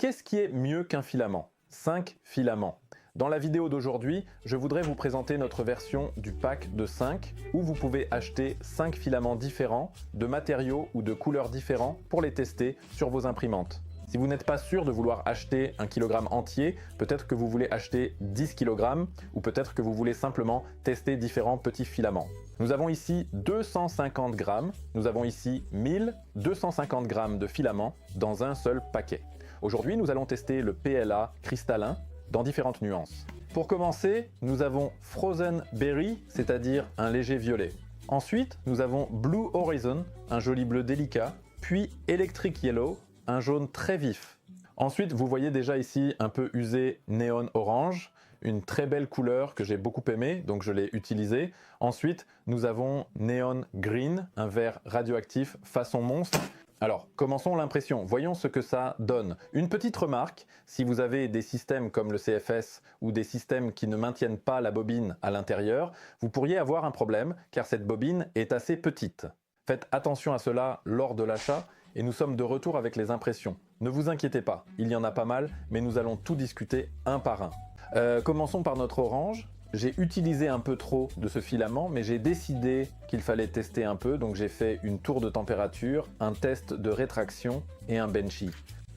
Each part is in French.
Qu'est-ce qui est mieux qu'un filament? 5 filaments. Dans la vidéo d'aujourd'hui, je voudrais vous présenter notre version du pack de 5 où vous pouvez acheter 5 filaments différents, de matériaux ou de couleurs différents pour les tester sur vos imprimantes. Si vous n'êtes pas sûr de vouloir acheter un kilogramme entier, peut-être que vous voulez acheter 10 kg ou peut-être que vous voulez simplement tester différents petits filaments. Nous avons ici 250 grammes, nous avons ici 1250 grammes de filaments dans un seul paquet. Aujourd'hui, nous allons tester le PLA cristallin dans différentes nuances. Pour commencer, nous avons Frozen Berry, c'est-à-dire un léger violet. Ensuite, nous avons Blue Horizon, un joli bleu délicat, puis Electric Yellow, un jaune très vif. Ensuite, vous voyez déjà ici un peu usé Neon Orange, une très belle couleur que j'ai beaucoup aimée, donc je l'ai utilisée. Ensuite, nous avons Neon Green, un vert radioactif façon monstre. Alors, commençons l'impression. Voyons ce que ça donne. Une petite remarque, si vous avez des systèmes comme le CFS ou des systèmes qui ne maintiennent pas la bobine à l'intérieur, vous pourriez avoir un problème car cette bobine est assez petite. Faites attention à cela lors de l'achat et nous sommes de retour avec les impressions. Ne vous inquiétez pas, il y en a pas mal, mais nous allons tout discuter un par un. Commençons par notre orange. J'ai utilisé un peu trop de ce filament, mais j'ai décidé qu'il fallait tester un peu, donc j'ai fait une tour de température, un test de rétraction et un benchy.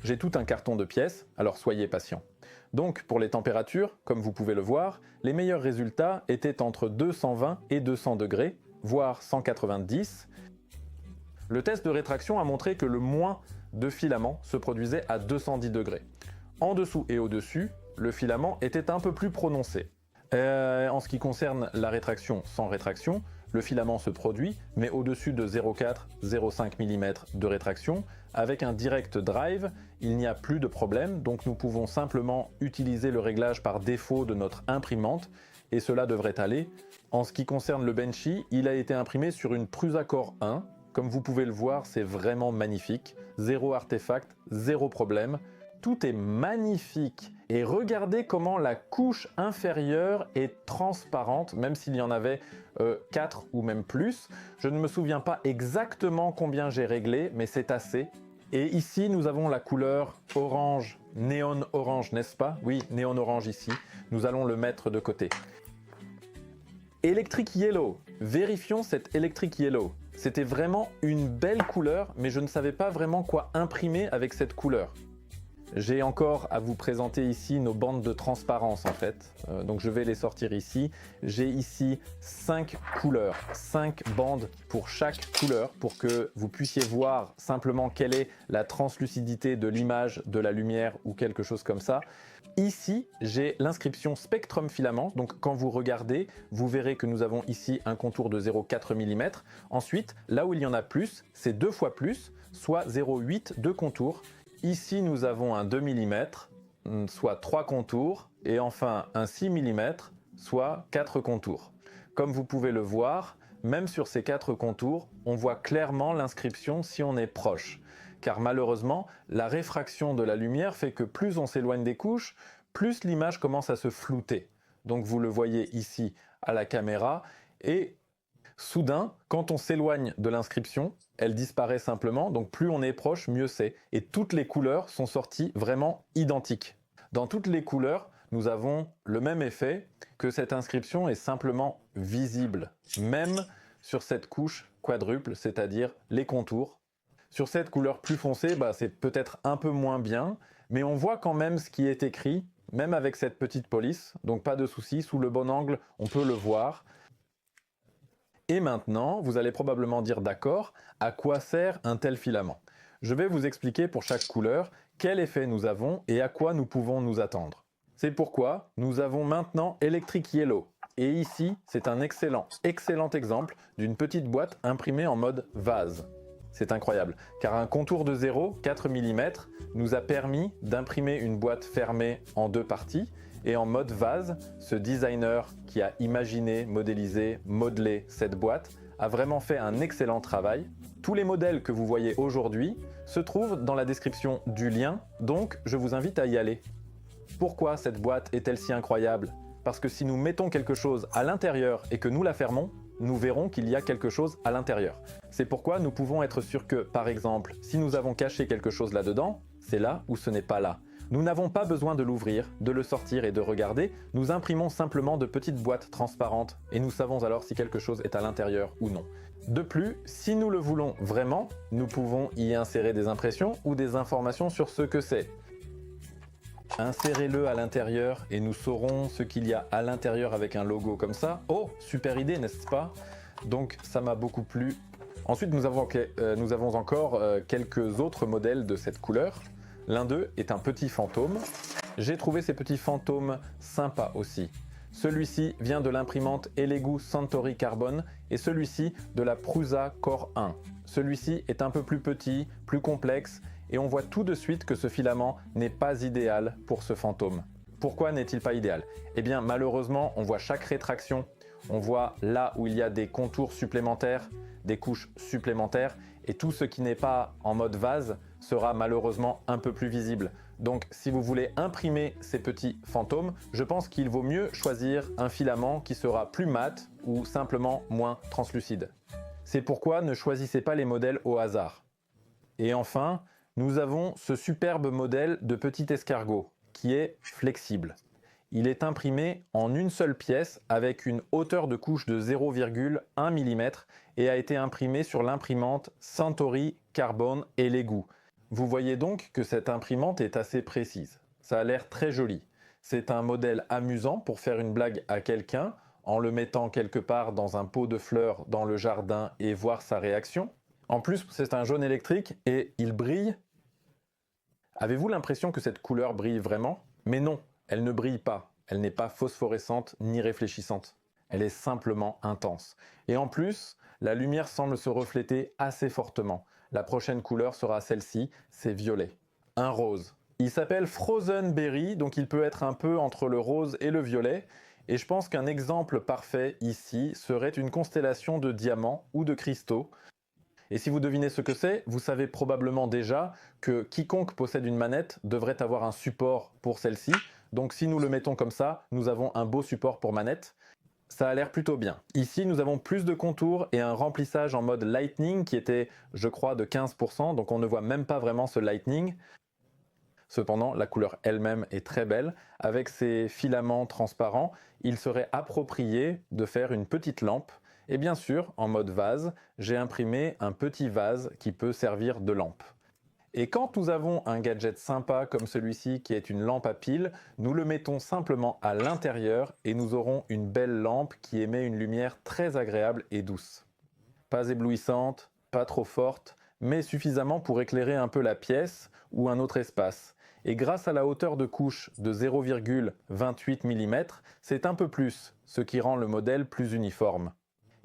J'ai tout un carton de pièces, alors soyez patients. Donc pour les températures, comme vous pouvez le voir, les meilleurs résultats étaient entre 220 et 200 degrés, voire 190. Le test de rétraction a montré que le moins de filament se produisait à 210 degrés. En dessous et au-dessus, le filament était un peu plus prononcé. En ce qui concerne la rétraction sans rétraction, le filament se produit, mais au-dessus de 0,4-0,5 mm de rétraction. Avec un direct drive, il n'y a plus de problème, donc nous pouvons simplement utiliser le réglage par défaut de notre imprimante, et cela devrait aller. En ce qui concerne le benchy, il a été imprimé sur une Prusa Core 1. Comme vous pouvez le voir, c'est vraiment magnifique. Zéro artefact, zéro problème. Tout est magnifique. Et regardez comment la couche inférieure est transparente, même s'il y en avait 4 ou même plus. Je ne me souviens pas exactement combien j'ai réglé, mais c'est assez. Et ici, nous avons la couleur orange, néon orange, n'est-ce pas? Oui, néon orange ici. Nous allons le mettre de côté. Electric Yellow. Vérifions cette Electric Yellow. C'était vraiment une belle couleur, mais je ne savais pas vraiment quoi imprimer avec cette couleur. J'ai encore à vous présenter ici nos bandes de transparence en fait, donc je vais les sortir ici. J'ai ici 5 couleurs, 5 bandes pour chaque couleur pour que vous puissiez voir simplement quelle est la translucidité de l'image, de la lumière ou quelque chose comme ça. Ici, j'ai l'inscription Spectrum Filament, donc quand vous regardez, vous verrez que nous avons ici un contour de 0,4 mm. Ensuite, là où il y en a plus, c'est 2 fois plus, soit 0,8 de contour. Ici, nous avons un 2 mm, soit 3 contours, et enfin un 6 mm, soit 4 contours. Comme vous pouvez le voir, même sur ces 4 contours, on voit clairement l'inscription si on est proche. Car malheureusement, la réfraction de la lumière fait que plus on s'éloigne des couches, plus l'image commence à se flouter. Donc vous le voyez ici à la caméra, et soudain, quand on s'éloigne de l'inscription, elle disparaît simplement, donc plus on est proche, mieux c'est. Et toutes les couleurs sont sorties vraiment identiques. Dans toutes les couleurs, nous avons le même effet, que cette inscription est simplement visible, même sur cette couche quadruple, c'est-à-dire les contours. Sur cette couleur plus foncée, c'est peut-être un peu moins bien, mais on voit quand même ce qui est écrit, même avec cette petite police, donc pas de souci, sous le bon angle, on peut le voir. Et maintenant, vous allez probablement dire d'accord, à quoi sert un tel filament? Je vais vous expliquer pour chaque couleur quel effet nous avons et à quoi nous pouvons nous attendre. C'est pourquoi nous avons maintenant Electric Yellow. Et ici, c'est un excellent exemple d'une petite boîte imprimée en mode vase. C'est incroyable, car un contour de 0,4 mm nous a permis d'imprimer une boîte fermée en 2 parties, et en mode vase, ce designer qui a imaginé, modélisé, modelé cette boîte a vraiment fait un excellent travail. Tous les modèles que vous voyez aujourd'hui se trouvent dans la description du lien, donc je vous invite à y aller. Pourquoi cette boîte est-elle si incroyable? Parce que si nous mettons quelque chose à l'intérieur et que nous la fermons, nous verrons qu'il y a quelque chose à l'intérieur. C'est pourquoi nous pouvons être sûrs que, par exemple, si nous avons caché quelque chose là-dedans, c'est là ou ce n'est pas là. Nous n'avons pas besoin de l'ouvrir, de le sortir et de regarder, nous imprimons simplement de petites boîtes transparentes et nous savons alors si quelque chose est à l'intérieur ou non. De plus, si nous le voulons vraiment, nous pouvons y insérer des impressions ou des informations sur ce que c'est. Insérez-le à l'intérieur et nous saurons ce qu'il y a à l'intérieur avec un logo comme ça. Oh, super idée, n'est-ce pas? Donc ça m'a beaucoup plu. Ensuite, nous avons encore quelques autres modèles de cette couleur. L'un d'eux est un petit fantôme. J'ai trouvé ces petits fantômes sympas aussi. Celui-ci vient de l'imprimante Elegoo Suntory Carbon et celui-ci de la Prusa Core 1. Celui-ci est un peu plus petit, plus complexe et on voit tout de suite que ce filament n'est pas idéal pour ce fantôme. Pourquoi n'est-il pas idéal? Eh bien malheureusement, on voit chaque rétraction, on voit là où il y a des contours supplémentaires, des couches supplémentaires et tout ce qui n'est pas en mode vase sera malheureusement un peu plus visible. Donc si vous voulez imprimer ces petits fantômes, je pense qu'il vaut mieux choisir un filament qui sera plus mat ou simplement moins translucide. C'est pourquoi ne choisissez pas les modèles au hasard. Et enfin, nous avons ce superbe modèle de petit escargot qui est flexible. Il est imprimé en une seule pièce avec une hauteur de couche de 0,1 mm et a été imprimé sur l'imprimante Suntory Carbon Elegoo. Vous voyez donc que cette imprimante est assez précise. Ça a l'air très joli. C'est un modèle amusant pour faire une blague à quelqu'un en le mettant quelque part dans un pot de fleurs dans le jardin et voir sa réaction. En plus, c'est un jaune électrique et il brille. Avez-vous l'impression que cette couleur brille vraiment? Mais non, elle ne brille pas. Elle n'est pas phosphorescente ni réfléchissante. Elle est simplement intense. Et en plus, la lumière semble se refléter assez fortement. La prochaine couleur sera celle-ci, c'est violet. Un rose. Il s'appelle Frozen Berry, donc il peut être un peu entre le rose et le violet. Et je pense qu'un exemple parfait ici serait une constellation de diamants ou de cristaux. Et si vous devinez ce que c'est, vous savez probablement déjà que quiconque possède une manette devrait avoir un support pour celle-ci. Donc si nous le mettons comme ça, nous avons un beau support pour manette. Ça a l'air plutôt bien. Ici, nous avons plus de contours et un remplissage en mode lightning qui était, je crois, de 15%. Donc on ne voit même pas vraiment ce lightning. Cependant, la couleur elle-même est très belle. Avec ces filaments transparents, il serait approprié de faire une petite lampe. Et bien sûr, en mode vase, j'ai imprimé un petit vase qui peut servir de lampe. Et quand nous avons un gadget sympa comme celui-ci qui est une lampe à pile, nous le mettons simplement à l'intérieur et nous aurons une belle lampe qui émet une lumière très agréable et douce. Pas éblouissante, pas trop forte, mais suffisamment pour éclairer un peu la pièce ou un autre espace. Et grâce à la hauteur de couche de 0,28 mm, c'est un peu plus, ce qui rend le modèle plus uniforme.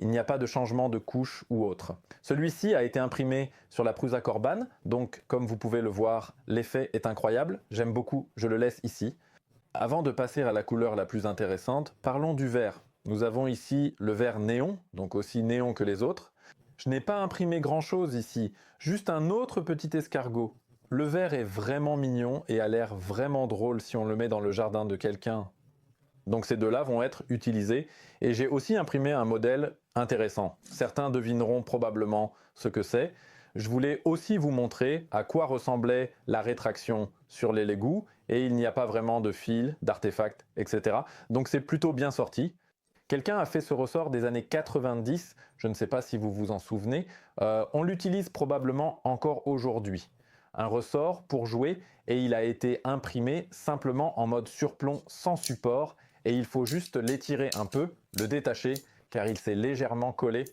Il n'y a pas de changement de couche ou autre. Celui-ci a été imprimé sur la Prusa Corban, donc comme vous pouvez le voir, l'effet est incroyable. J'aime beaucoup, je le laisse ici. Avant de passer à la couleur la plus intéressante, parlons du vert. Nous avons ici le vert néon, donc aussi néon que les autres. Je n'ai pas imprimé grand-chose ici, juste un autre petit escargot. Le vert est vraiment mignon et a l'air vraiment drôle si on le met dans le jardin de quelqu'un. Donc ces deux-là vont être utilisés. Et j'ai aussi imprimé un modèle intéressant. Certains devineront probablement ce que c'est. Je voulais aussi vous montrer à quoi ressemblait la rétraction sur les Elegoo. Et il n'y a pas vraiment de fil, d'artefacts, etc. Donc c'est plutôt bien sorti. Quelqu'un a fait ce ressort des années 90. Je ne sais pas si vous vous en souvenez. On l'utilise probablement encore aujourd'hui. Un ressort pour jouer et il a été imprimé simplement en mode surplomb sans support. Et il faut juste l'étirer un peu, le détacher, car il s'est légèrement collé.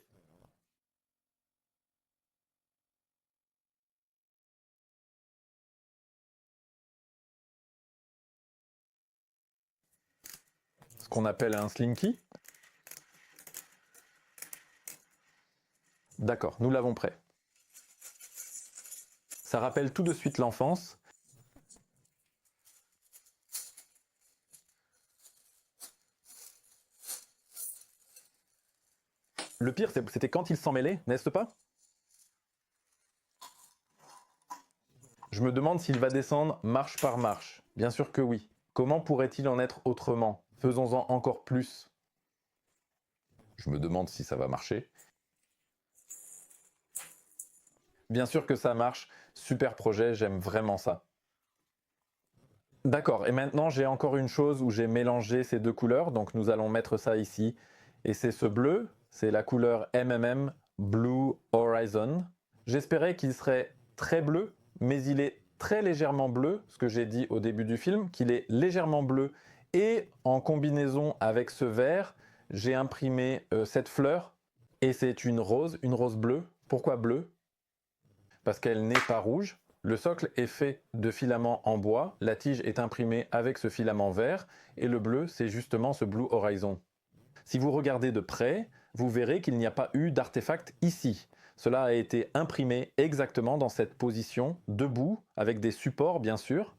Ce qu'on appelle un slinky. D'accord, nous l'avons prêt. Ça rappelle tout de suite l'enfance. Le pire, c'était quand il s'en mêlait, n'est-ce pas? Je me demande s'il va descendre marche par marche. Bien sûr que oui. Comment pourrait-il en être autrement? Faisons-en encore plus. Je me demande si ça va marcher. Bien sûr que ça marche. Super projet, j'aime vraiment ça. D'accord, et maintenant j'ai encore une chose où j'ai mélangé ces deux couleurs, donc nous allons mettre ça ici. Et c'est ce bleu, c'est la couleur MMM Blue Horizon. J'espérais qu'il serait très bleu, mais il est très légèrement bleu, ce que j'ai dit au début du film, qu'il est légèrement bleu. Et en combinaison avec ce vert, j'ai imprimé cette fleur, et c'est une rose bleue. Pourquoi bleue? Parce qu'elle n'est pas rouge. Le socle est fait de filaments en bois, la tige est imprimée avec ce filament vert, et le bleu, c'est justement ce Blue Horizon. Si vous regardez de près, vous verrez qu'il n'y a pas eu d'artefact ici. Cela a été imprimé exactement dans cette position, debout, avec des supports bien sûr,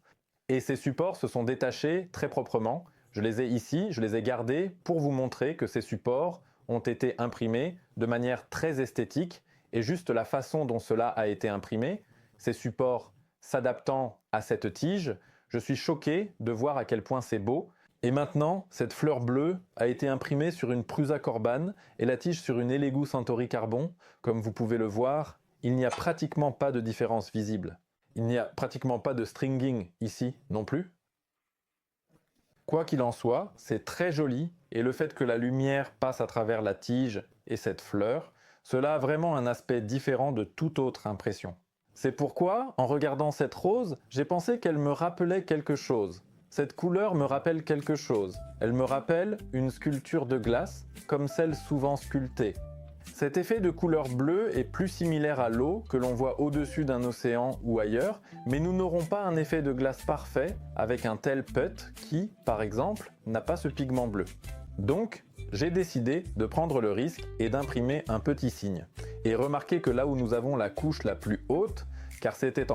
et ces supports se sont détachés très proprement. Je les ai ici, je les ai gardés pour vous montrer que ces supports ont été imprimés de manière très esthétique, et juste la façon dont cela a été imprimé, ces supports s'adaptant à cette tige, je suis choqué de voir à quel point c'est beau. Et maintenant, cette fleur bleue a été imprimée sur une Prusa Corban et la tige sur une Elegoo Centauri Carbon. Comme vous pouvez le voir, il n'y a pratiquement pas de différence visible. Il n'y a pratiquement pas de stringing ici non plus. Quoi qu'il en soit, c'est très joli et le fait que la lumière passe à travers la tige et cette fleur, cela a vraiment un aspect différent de toute autre impression. C'est pourquoi, en regardant cette rose, j'ai pensé qu'elle me rappelait quelque chose. Cette couleur me rappelle quelque chose. Elle me rappelle une sculpture de glace, comme celle souvent sculptée. Cet effet de couleur bleue est plus similaire à l'eau que l'on voit au-dessus d'un océan ou ailleurs, mais nous n'aurons pas un effet de glace parfait avec un tel putt qui, par exemple, n'a pas ce pigment bleu. Donc, j'ai décidé de prendre le risque et d'imprimer un petit signe. Et remarquez que là où nous avons la couche la plus haute, car c'était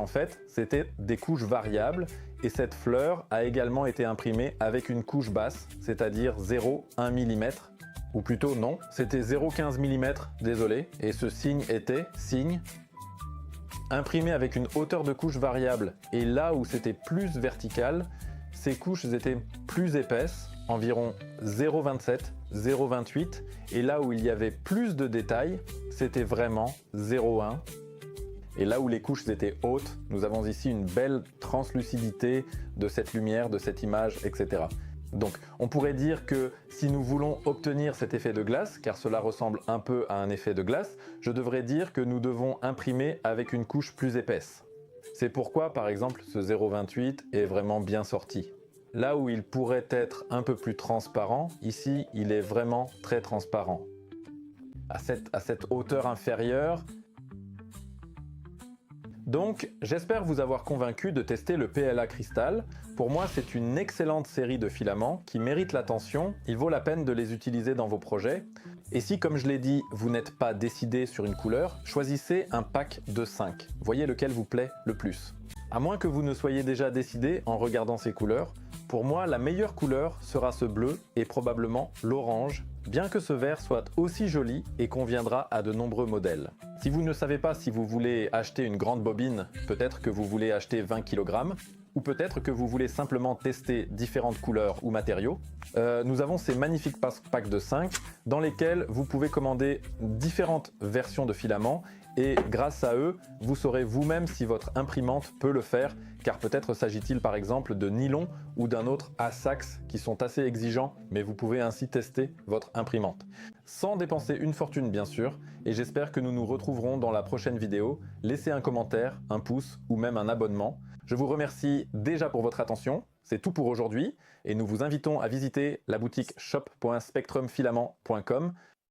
des couches variables, et cette fleur a également été imprimée avec une couche basse, c'est-à-dire 0,1 mm, ou plutôt non, c'était 0,15 mm, désolé, et ce signe était signe imprimé avec une hauteur de couche variable, et là où c'était plus vertical, ces couches étaient plus épaisses, environ 0,27, 0,28, et là où il y avait plus de détails, c'était vraiment 0,1. Et là où les couches étaient hautes, nous avons ici une belle translucidité de cette lumière, de cette image, etc. Donc on pourrait dire que si nous voulons obtenir cet effet de glace, car cela ressemble un peu à un effet de glace, je devrais dire que nous devons imprimer avec une couche plus épaisse. C'est pourquoi par exemple ce 0,28 est vraiment bien sorti. Là où il pourrait être un peu plus transparent, ici il est vraiment très transparent. À cette hauteur inférieure. Donc, j'espère vous avoir convaincu de tester le PLA Crystal. Pour moi, c'est une excellente série de filaments qui méritent l'attention. Il vaut la peine de les utiliser dans vos projets. Et si, comme je l'ai dit, vous n'êtes pas décidé sur une couleur, choisissez un pack de 5. Voyez lequel vous plaît le plus. À moins que vous ne soyez déjà décidé en regardant ces couleurs, pour moi, la meilleure couleur sera ce bleu et probablement l'orange, bien que ce vert soit aussi joli et conviendra à de nombreux modèles. Si vous ne savez pas si vous voulez acheter une grande bobine, peut-être que vous voulez acheter 20 kg, ou peut-être que vous voulez simplement tester différentes couleurs ou matériaux, nous avons ces magnifiques packs de 5 dans lesquels vous pouvez commander différentes versions de filaments et grâce à eux, vous saurez vous-même si votre imprimante peut le faire, car peut-être s'agit-il par exemple de nylon ou d'un autre Asax qui sont assez exigeants, mais vous pouvez ainsi tester votre imprimante. Sans dépenser une fortune bien sûr, et j'espère que nous nous retrouverons dans la prochaine vidéo. Laissez un commentaire, un pouce ou même un abonnement. Je vous remercie déjà pour votre attention, c'est tout pour aujourd'hui, et nous vous invitons à visiter la boutique shop.spectrumfilament.com